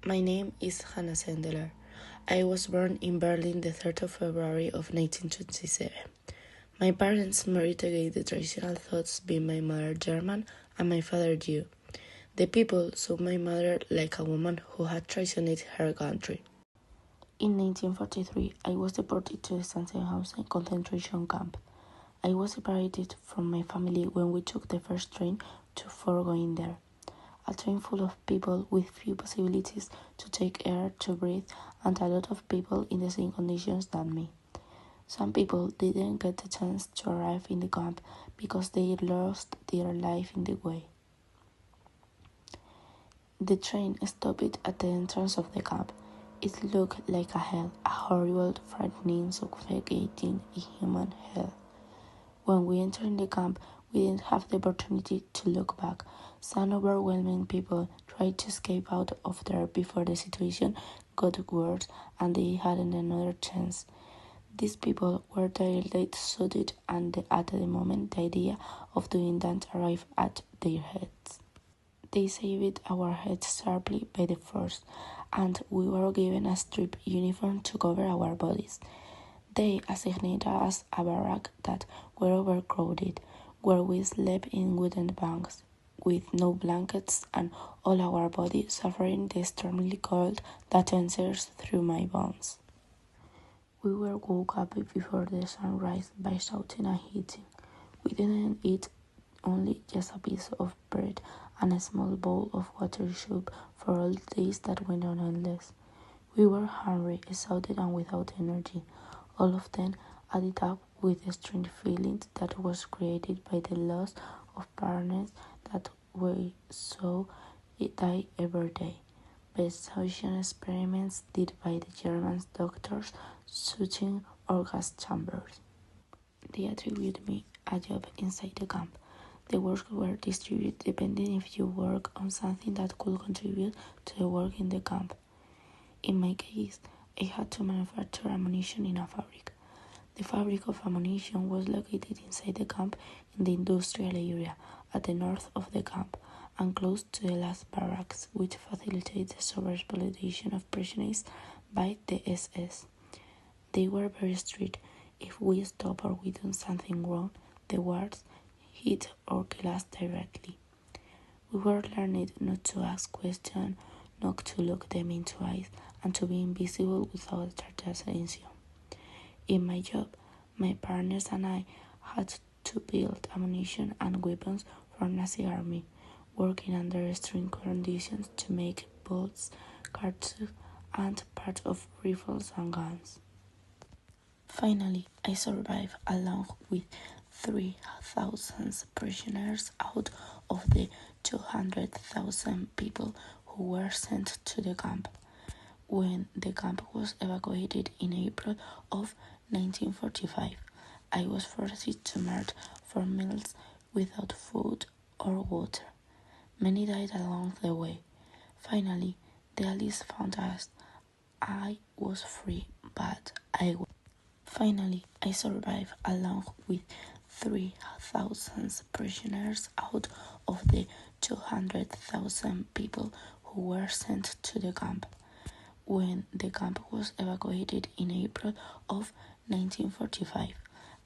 My name is Hannah Sendeler. I was born in Berlin the 3rd of February of 1927. My parents married against the traditional thoughts, being my mother German and my father Jew. The people saw my mother like a woman who had traitioned her country. In 1943, I was deported to the Sachsenhausen concentration camp. I was separated from my family when we took the first train for going there. A train full of people with few possibilities to take air, to breathe, and a lot of people in the same conditions than me. Some people didn't get the chance to arrive in the camp because they lost their life in the way. The train stopped at the entrance of the camp. It looked like a hell, a horrible, frightening, suffocating, inhuman hell. When we entered the camp, we didn't have the opportunity to look back. Some overwhelming people tried to escape out of there before the situation got worse and they hadn't another chance. These people were dilated, suited, and at the moment the idea of doing that arrived at their heads. They saved our heads sharply by the force, and we were given a striped uniform to cover our bodies. They assigned us a barrack that were overcrowded, where we slept in wooden bunks, with no blankets, and all our body suffering the stormy cold that enters through my bones. We were woke up before the sunrise by shouting and hitting. We didn't eat, only just a piece of bread and a small bowl of water soup for all the days that went on endless. We were hungry, exhausted, and without energy. All of them added up with the strange feeling that was created by the loss of partners that we saw die every day. By such experiments did by the German doctors shooting or gas chambers. They attributed me a job inside the camp. The work were distributed depending if you work on something that could contribute to the work in the camp. In my case, I had to manufacture ammunition in a fabric. The fabric of ammunition was located inside the camp in the industrial area at the north of the camp and close to the last barracks, which facilitated the over-exploitation of prisoners by the SS. They were very strict. If we stopped or we done something wrong, the guards hit or kill us directly. We were learned not to ask questions, not to look them into eyes, and to be invisible without attention. In my job, my partners and I had to build ammunition and weapons for Nazi army, working under extreme conditions to make bullets, cartridges, and parts of rifles and guns. Finally, I survived along with 3,000 prisoners out of the 200,000 people who were sent to the camp. When the camp was evacuated in April of 1945, I was forced to march for meals without food or water. Many died along the way. Finally, the Allies found us. I was free, but Finally, I survived along with 3,000 prisoners out of the 200,000 people who were sent to the camp. When the camp was evacuated in April of 1945,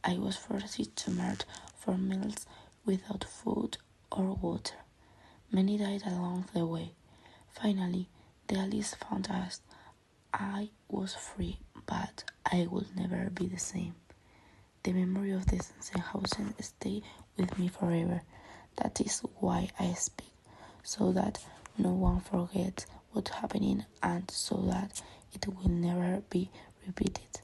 I was forced to march for meals without food or water. Many died along the way. Finally, the Allies found us. I was free, but I will never be the same. The memory of the Sachsenhausen stay with me forever. That is why I speak, so that no one forgets what's happening and so that it will never be repeated.